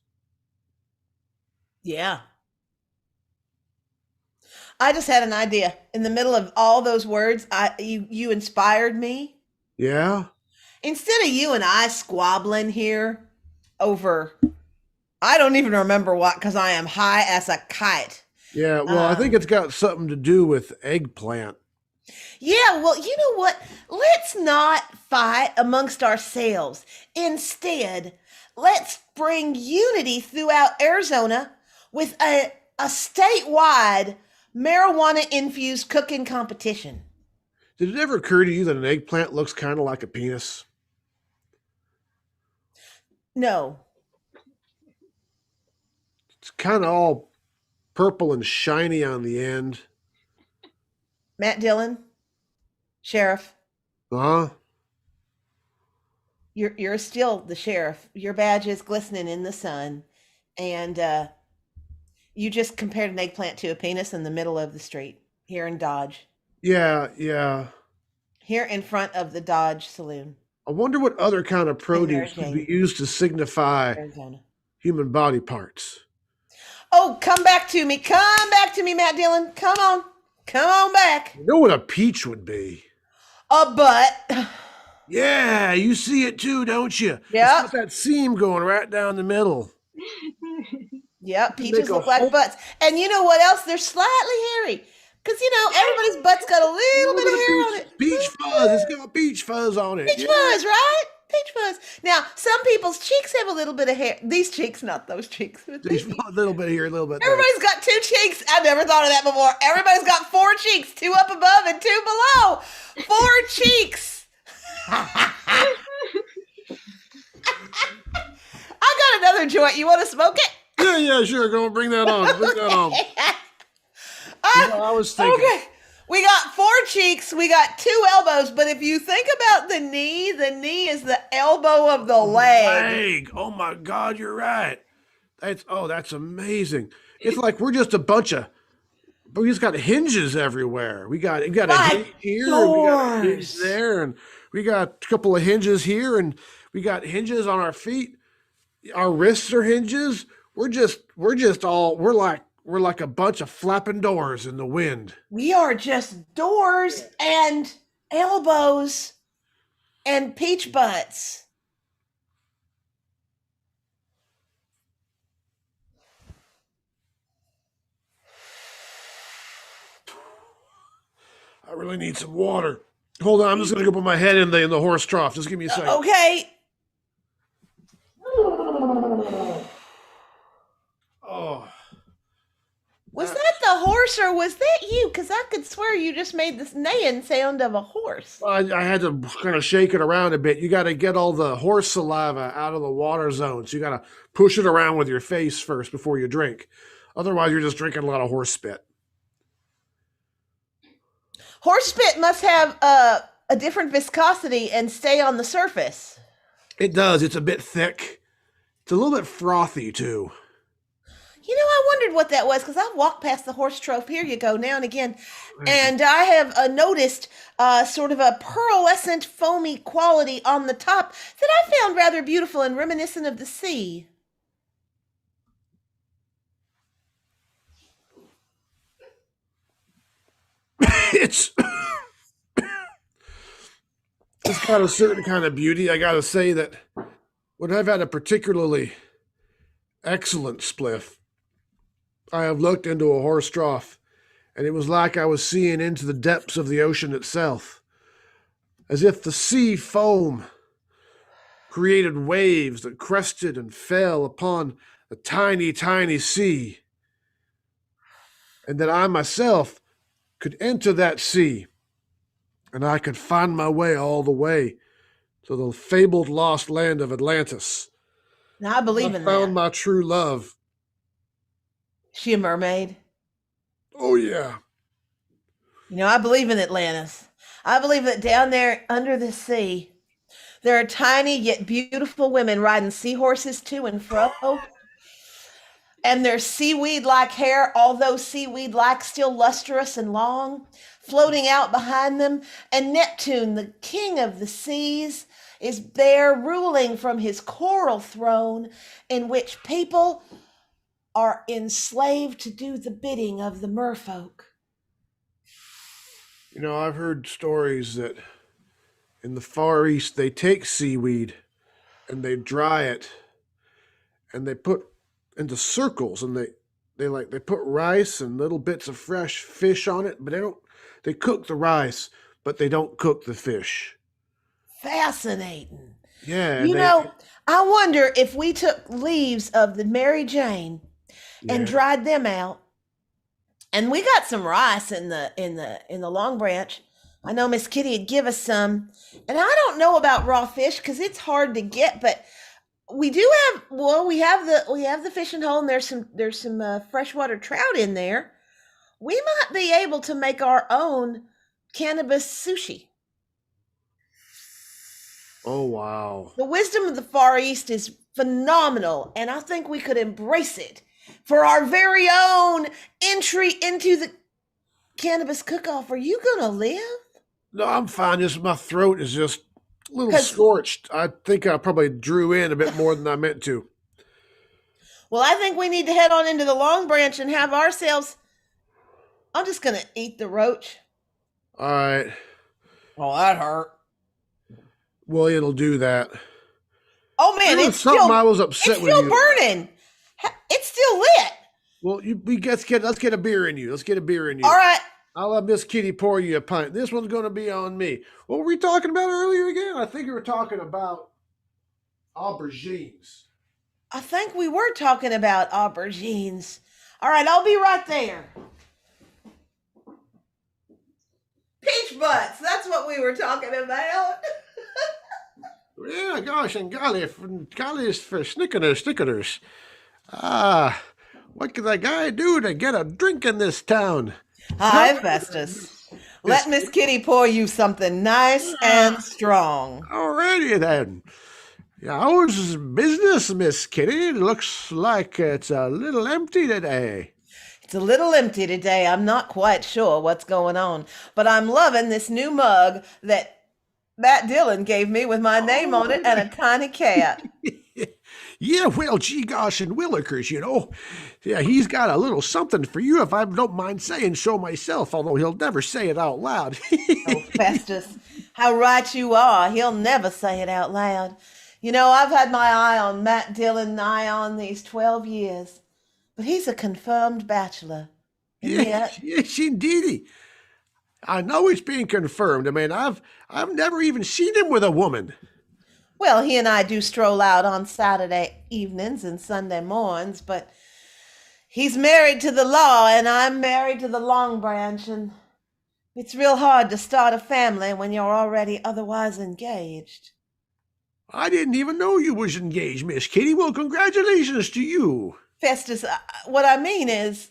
Yeah. I just had an idea. In the middle of all those words, you inspired me. Yeah? Instead of you and I squabbling here over, I don't even remember what, because I am high as a kite. Yeah, well, I think it's got something to do with eggplant. Yeah, well, you know what? Let's not fight amongst ourselves. Instead, let's bring unity throughout Arizona with a a statewide marijuana-infused cooking competition. Did it ever occur to you that an eggplant looks kind of like a penis? No. It's kind of all purple and shiny on the end. Matt Dillon, sheriff, Huh? you're still the sheriff. Your badge is glistening in the sun, and you just compared an eggplant to a penis in the middle of the street here in Dodge, Yeah. here in front of the Dodge Saloon, I wonder what other kind of produce could be used to signify Arizona. human body parts. Oh, come back to me, Matt Dillon. Come on back. You know what a peach would be? A butt. Yeah, you see it too, don't you? Yeah. It's got that seam going right down the middle. Yep, You peaches make a look like whole- butts. And you know what else? They're slightly hairy. Because, everybody's butt's got a little bit of hair on it. Peach fuzz. It's got peach fuzz on it. Peach fuzz, right? Peach fuzz. Now, some people's cheeks have a little bit of hair. These cheeks, not those cheeks. But There's a little bit here, a little bit there. everybody's got 2 cheeks. I never thought of that before. Everybody's got 4 cheeks, 2 up above and 2 below. 4 cheeks. I got another joint. You want to smoke it? Yeah, sure. Go and bring that on. Bring that on. I was thinking. Okay. We got 4 cheeks, we got 2 elbows, but if you think about the knee is the elbow of the leg. Oh my God, you're right. That's amazing. It's like we're just a bunch of, but we just got hinges everywhere. We got a hinge here, and we got a hinge there, and we got a couple of hinges here, and we got hinges on our feet. Our wrists are hinges. We're like a bunch of flapping doors in the wind. We are just doors and elbows and peach butts. I really need some water. Hold on, I'm just gonna go put my head in the horse trough. Just give me a second. Okay. Oh. Was that the horse or was that you? Because I could swear you just made this neighing sound of a horse. I had to kind of shake it around a bit. You got to get all the horse saliva out of the water zone. So you got to push it around with your face first before you drink. Otherwise, you're just drinking a lot of horse spit. Horse spit must have a different viscosity and stay on the surface. It does. It's a bit thick. It's a little bit frothy, too. I wondered what that was because I've walked past the horse trough. Here you go, now and again. And I have noticed sort of a pearlescent, foamy quality on the top that I found rather beautiful and reminiscent of the sea. It's got a certain kind of beauty. I got to say that when I've had a particularly excellent spliff, I have looked into a horse trough, and it was like I was seeing into the depths of the ocean itself, as if the sea foam created waves that crested and fell upon the tiny, tiny sea, and that I myself could enter that sea, and I could find my way all the way to the fabled lost land of Atlantis. Now I believe in I found that. my true love. She a mermaid? Oh, yeah. I believe in Atlantis. I believe that down there under the sea, there are tiny yet beautiful women riding seahorses to and fro. And their seaweed-like hair, although seaweed-like, still lustrous and long, floating out behind them. And Neptune, the king of the seas, is there ruling from his coral throne in which people are enslaved to do the bidding of the merfolk. I've heard stories that in the Far East, they take seaweed and they dry it and they put into circles, and they put rice and little bits of fresh fish on it, but they cook the rice, but they don't cook the fish. Fascinating. Yeah. I wonder if we took leaves of the Mary Jane and dried them out And we got some rice in the Long Branch. I know Miss Kitty would give us some. And I don't know about raw fish because it's hard to get, but we do have we have the fishing hole and there's some freshwater trout in there. We might be able to make our own cannabis sushi. Oh, wow. The wisdom of the Far East is phenomenal, and I think we could embrace it for our very own entry into the cannabis cook-off. Are you gonna live? No, I'm fine. Just my throat is just a little 'Cause- scorched. I think I probably drew in a bit more than I meant to. Well, I think we need to head on into the Long Branch and have ourselves. I'm just gonna eat the roach. All right. Oh, that hurt. Well, it'll do that. Oh man, There was it's something still I was it's upset with still you. burning. It's still lit. Well, let's get a beer in you. Let's get a beer in you. All right. I'll have Miss Kitty pour you a pint. This one's going to be on me. What were we talking about earlier again? I think we were talking about aubergines. I think we were talking about aubergines. All right, I'll be right there. Peach butts. That's what we were talking about. Yeah, gosh and golly is for snickerers. Ah, what can the guy do to get a drink in this town? Hi, Festus. Let Miss Kitty pour you something nice and strong. Alrighty then. How's business, Miss Kitty? Looks like it's a little empty today. It's a little empty today. I'm not quite sure what's going on, but I'm loving this new mug that Matt Dillon gave me with my name on it and a tiny cat. Yeah, well, gee gosh and willikers, you know. Yeah, he's got a little something for you if I don't mind saying so myself, although he'll never say it out loud. Oh, Festus, how right you are. He'll never say it out loud. You know, I've had my eye on Matt Dillon nigh on these 12 years, but he's a confirmed bachelor. And yet, Yes, indeedy. I know it's being confirmed. I mean, I've never even seen him with a woman. well, he and I do stroll out on Saturday evenings and Sunday morns, but he's married to the law and I'm married to the Long Branch, and it's real hard to start a family when you're already otherwise engaged. I didn't even know you was engaged, Miss Kitty. Well, congratulations to you. Festus, what I mean is,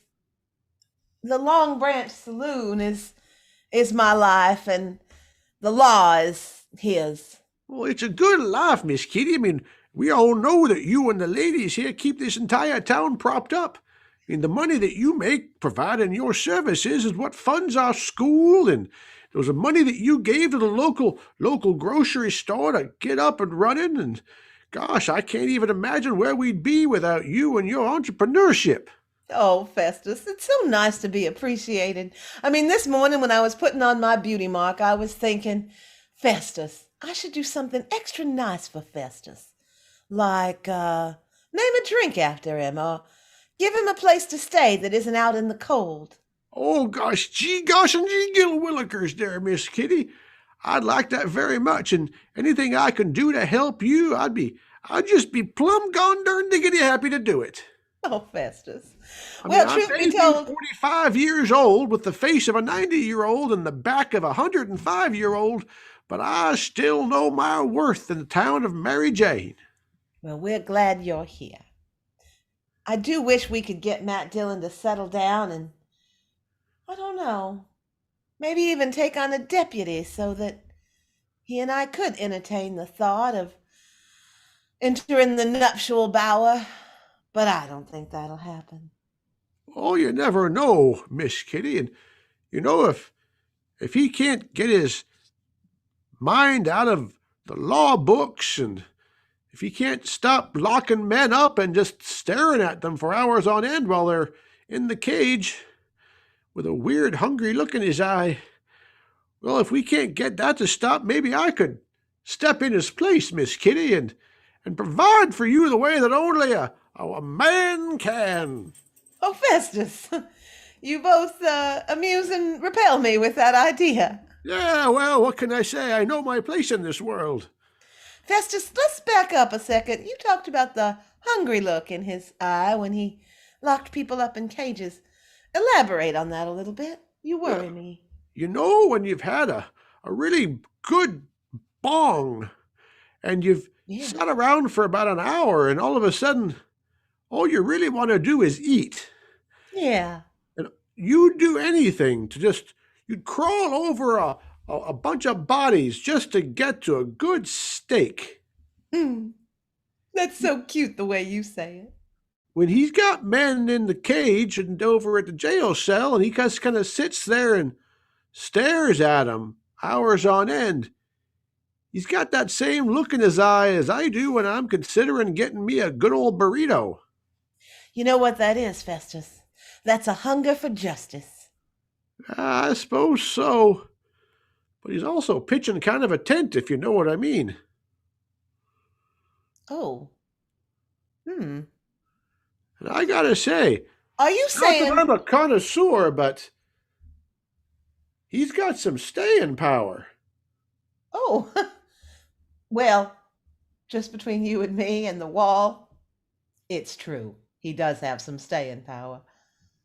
the Long Branch Saloon is my life, and the law is his. Well, it's a good life, Miss Kitty. I mean, we all know that you and the ladies here keep this entire town propped up. I mean, the money that you make providing your services is what funds our school, and it was the money that you gave to the local grocery store to get up and running. And gosh, I can't even imagine where we'd be without you and your entrepreneurship. Oh, Festus, it's so nice to be appreciated. I mean, this morning when I was putting on my beauty mark, I was thinking, Festus, I should do something extra nice for Festus. Like, name a drink after him, or give him a place to stay that isn't out in the cold. Oh gosh, gee gosh and gee gill willikers there, Miss Kitty. I'd like that very much, and anything I can do to help you, I'd just be plumb gone darn diggity happy to do it. Oh, Festus. I Well, mean, truth I be may be told, 45 years old with the face of a 90-year-old and the back of a 105-year-old, but I still know my worth in the town of Mary Jane. well, we're glad you're here. I do wish we could get Matt Dillon to settle down and, I don't know, maybe even take on a deputy so that he and I could entertain the thought of entering the nuptial bower, but I don't think that'll happen. Oh, you never know, Miss Kitty, and you know if he can't get his mind out of the law books, and if he can't stop locking men up and just staring at them for hours on end while they're in the cage with a weird hungry look in his eye, well, if we can't get that to stop, maybe I could step in his place, Miss Kitty, and provide for you the way that only a man can. Oh, Festus, you both amuse and repel me with that idea. Yeah, well, what can I say? I know my place in this world. Festus, let's back up a second. You talked about the hungry look in his eye when he locked people up in cages. Elaborate on that a little bit. You Well, worry me. when you've had a really good bong and you've Yeah. sat around for about an hour and all of a sudden all you really want to do is eat. Yeah. And you'd do anything to you'd crawl over a bunch of bodies just to get to a good steak. Hmm. That's so cute the way you say it. When he's got men in the cage and over at the jail cell and he just kind of sits there and stares at them hours on end, he's got that same look in his eye as I do when I'm considering getting me a good old burrito. You know what that is, Festus? That's a hunger for justice. I suppose so. But he's also pitching kind of a tent, if you know what I mean. Oh. Hmm. And I gotta say, Are you not that saying? I'm a connoisseur, but he's got some staying power. Oh. Well, just between you and me and the wall, it's true. He does have some staying power.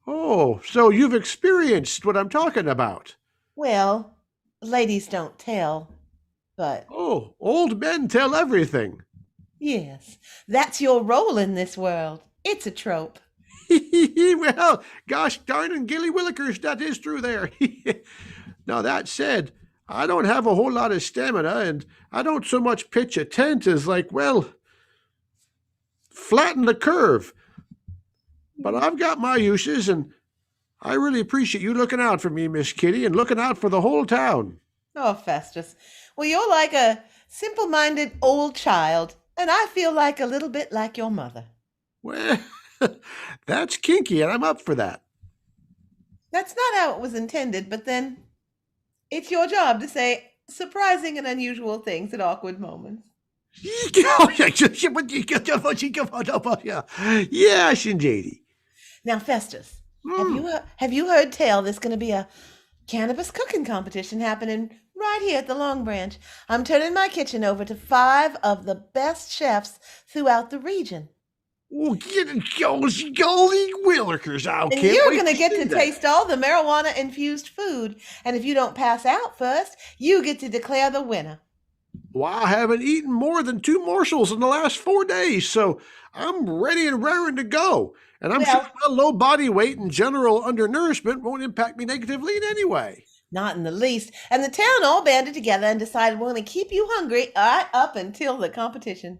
Oh, so you've experienced what I'm talking about. Well, ladies don't tell, but Oh, old men tell everything. yes, that's your role in this world. It's a trope. Well, gosh darn and gilly willikers, that is true there. Now, that said, I don't have a whole lot of stamina, and I don't so much pitch a tent as, flatten the curve. But I've got my uses, and I really appreciate you looking out for me, Miss Kitty, and looking out for the whole town. Oh, Festus. Well, you're like a simple-minded old child, and I feel like a little bit like your mother. Well, that's kinky, and I'm up for that. That's not how it was intended, but then it's your job to say surprising and unusual things at awkward moments. Yes, indeedy. Now, Festus, Hmm. have you heard tell there's going to be a cannabis cooking competition happening right here at the Long Branch? I'm turning my kitchen over to 5 of the best chefs throughout the region. Oh, get it, golly willikers! I And can't you're wait going to get see to that. taste all the marijuana infused food. And if you don't pass out first, you get to declare the winner. Well, I haven't eaten more than 2 morsels in the last 4 days, so I'm ready and raring to go. And I'm sure Well, my low body weight and general undernourishment won't impact me negatively in any way. not in the least. And the town all banded together and decided we're going to keep you hungry right up until the competition.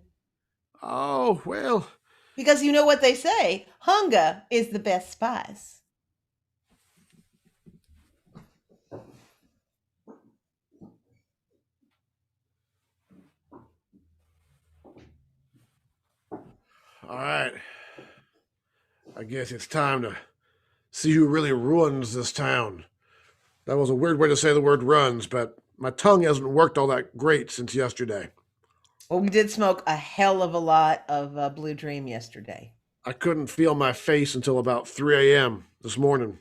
Oh, well, Because you know what they say, hunger is the best spice. all right. I guess it's time to see who really runs this town. That was a weird way to say the word runs, but my tongue hasn't worked all that great since yesterday. Well, we did smoke a hell of a lot of Blue Dream yesterday. I couldn't feel my face until about 3 a.m. this morning.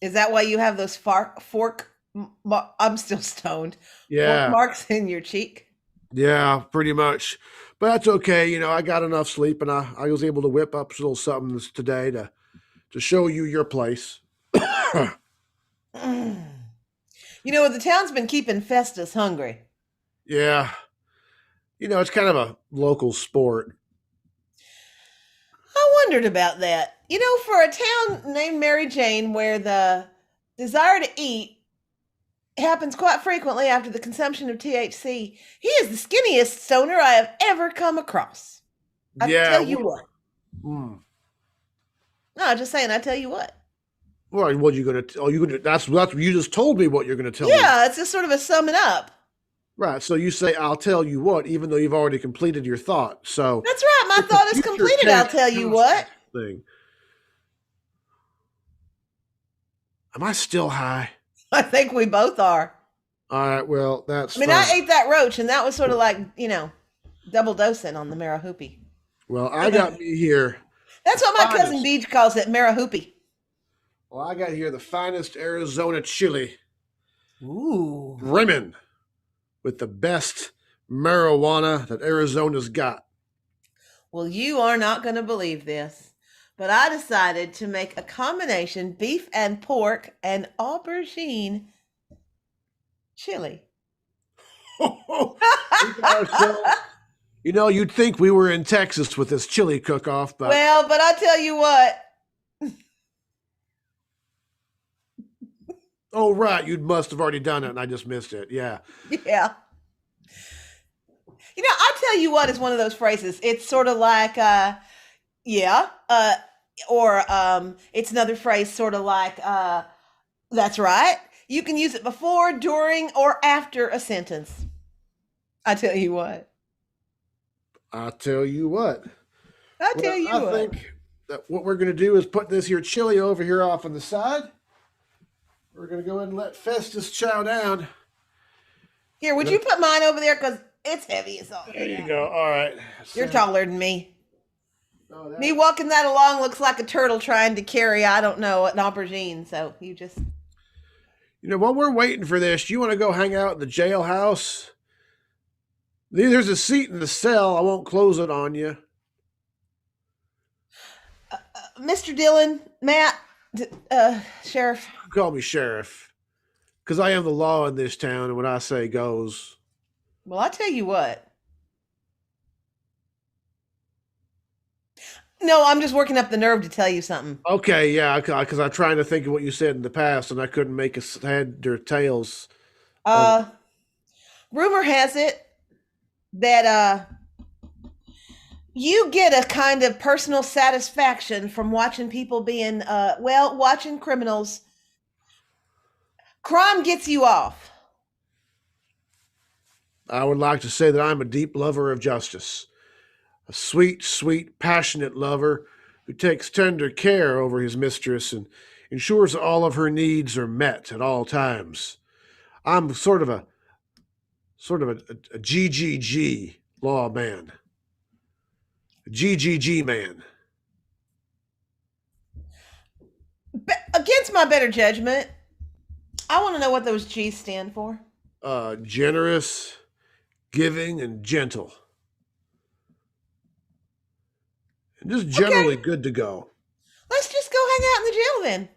Is that why you have those I'm still stoned. Fork Yeah, marks in your cheek? yeah, pretty much. But that's okay. I got enough sleep, and I was able to whip up a little something today to show you your place. Mm. You know, the town's been keeping Festus hungry. Yeah, it's kind of a local sport. I wondered about that. You know, for a town named Mary Jane where the desire to eat happens quite frequently after the consumption of THC, he is the skinniest stoner I have ever come across. I Yeah. tell you what. Mm. No, I'm just saying, I tell you what. Well, what are you gonna? Oh, you gonna? That's you just told me what you're gonna tell me. Yeah, it's just sort of a summing up. Right. So you say, "I'll tell you what," even though you've already completed your thought. So That's right. My it's a thought is future completed. I'll tense tell you what. thing. Am I still high? I think we both are. All right. Well, that's. I mean, fine. I ate that roach, and that was sort of like, double dosing on the Marahoopy. Well, I got me here. That's what my cousin Finest. Beach calls it, Marahoopy. Well, I got here the finest Arizona chili, Ooh. brimming with the best marijuana that Arizona's got. Well, you are not going to believe this, but I decided to make a combination beef and pork and aubergine chili. You know, you'd think we were in Texas with this chili cook-off, but Well, but I'll tell you what. oh right, you must have already done it, and I just missed it. Yeah. Yeah. You know, I tell you what is one of those phrases. It's sort of like, yeah, or it's another phrase sort of like, that's right. You can use it before, during, or after a sentence. I tell you what. I'll tell you what. I tell you I what. think that what we're going to do is put this here chili over here off on the side. We're going to go ahead and let Festus chow down. Here, would you put mine over there? Because it's heavy as all. There you go. All right. You're taller than me. Oh, Me walking that along looks like a turtle trying to carry, I don't know, an aubergine. So you just... You know, while we're waiting for this, you want to go hang out in the jailhouse? There's a seat in the cell. I won't close it on you. Mr. Dillon, Matt, Sheriff. Call me Sheriff. Because I am the law in this town, and what I say goes. Well, I tell you what. No, I'm just working up the nerve to tell you something. Okay, yeah, because I'm trying to think of what you said in the past, and I couldn't make a head or tails. Rumor has it that you get a kind of personal satisfaction from watching people being, watching criminals. Crime gets you off. I would like to say that I'm a deep lover of justice. A sweet, sweet, passionate lover who takes tender care over his mistress and ensures all of her needs are met at all times. I'm sort of a GGG lawman. A GGG man. Against my better judgment, I want to know what those G's stand for. Generous, giving, and gentle. And just generally good to go. Let's just go hang out in the jail then.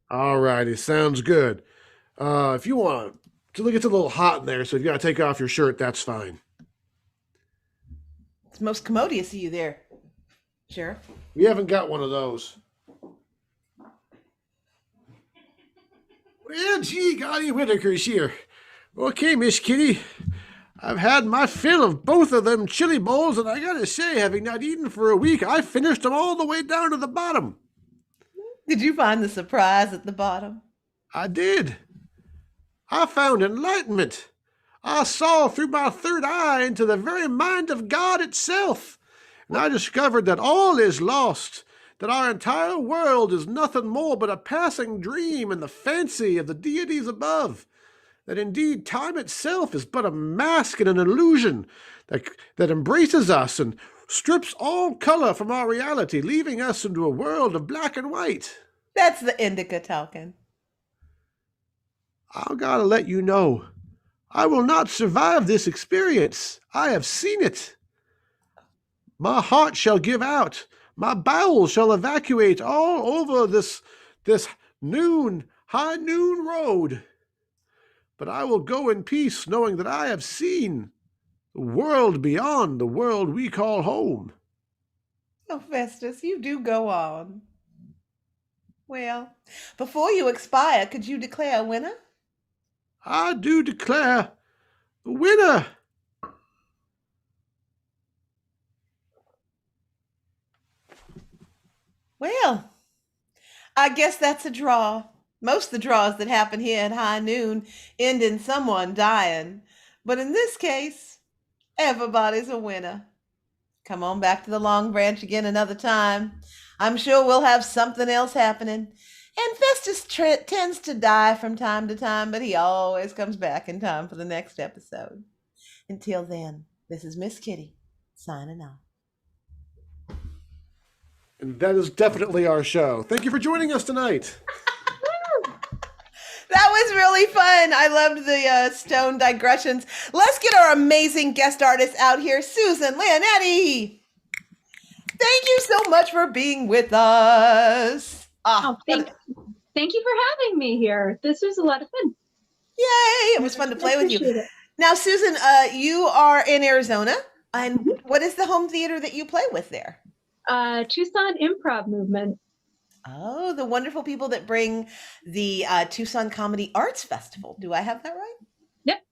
All righty, sounds good. If you want to, it's a little hot in there, so if you got to take off your shirt, that's fine. It's most commodious of you there, Sheriff. We haven't got one of those. Well, gee, golly Whitaker's here. Okay, Miss Kitty. I've had my fill of both of them chili bowls, and I gotta say, having not eaten for a week, I finished them all the way down to the bottom. Did you find the surprise at the bottom? I did. I found enlightenment. I saw through my third eye into the very mind of God itself, and I discovered that all is lost, that our entire world is nothing more but a passing dream and the fancy of the deities above. That indeed time itself is but a mask and an illusion that embraces us and strips all color from our reality, leaving us into a world of black and white. That's the indica talking. I gotta let you know, I will not survive this experience. I have seen it. My heart shall give out. My bowels shall evacuate all over this high noon road. But I will go in peace, knowing that I have seen the world beyond the world we call home. Oh, Festus, you do go on. Well, before you expire, could you declare a winner? I do declare the winner. Well, I guess that's a draw. Most of the draws that happen here at high noon end in someone dying. But in this case, everybody's a winner. Come on back to the Long Branch again another time. I'm sure we'll have something else happening. And Festus tends to die from time to time, but he always comes back in time for the next episode. Until then, this is Miss Kitty, signing off. And that is definitely our show. Thank you for joining us tonight. That was really fun. I loved the stone digressions. Let's get our amazing guest artist out here, Susan Leonetti. Thank you so much for being with us. Oh, thank you for having me here. This was a lot of fun. Yay! It was fun to play with you. Appreciate it. Now, Susan, you are in Arizona, and what is the home theater that you play with there? Tucson Improv Movement. Oh, the wonderful people that bring the Tucson Comedy Arts Festival. Do I have that right? Yep.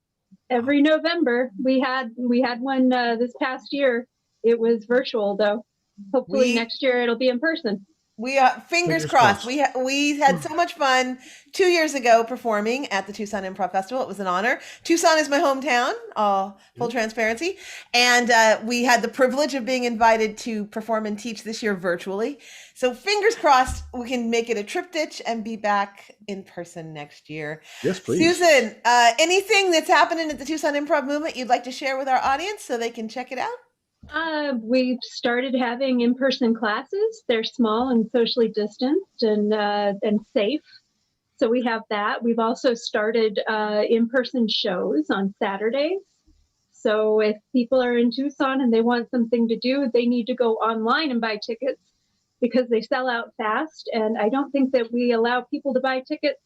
Every November we had one this past year. It was virtual though. Hopefully next year it'll be in person. We fingers crossed. We had so much fun 2 years ago performing at the Tucson Improv Festival. It was an honor. Tucson is my hometown, full transparency. And we had the privilege of being invited to perform and teach this year virtually. So fingers crossed we can make it a triptych and be back in person next year. Yes, please. Susan, anything that's happening at the Tucson Improv Movement you'd like to share with our audience so they can check it out? We've started having in-person classes. They're small and socially distanced and safe. So we have that. We've also started in-person shows on Saturdays. So if people are in Tucson and they want something to do, they need to go online and buy tickets because they sell out fast. And I don't think that we allow people to buy tickets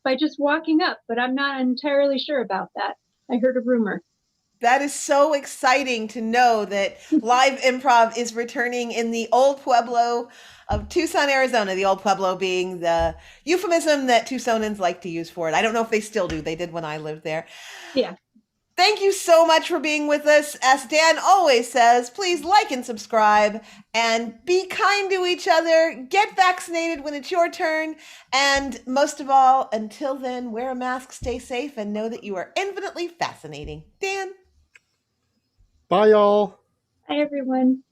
by just walking up, but I'm not entirely sure about that. I heard a rumor. That is so exciting to know that live improv is returning in the old Pueblo of Tucson, Arizona, the old Pueblo being the euphemism that Tucsonans like to use for it. I don't know if they still do. They did when I lived there. Yeah. Thank you so much for being with us. As Dan always says, please like and subscribe and be kind to each other. Get vaccinated when it's your turn. And most of all, until then, wear a mask, stay safe, and know that you are infinitely fascinating. Dan? Bye, y'all. Hi, everyone.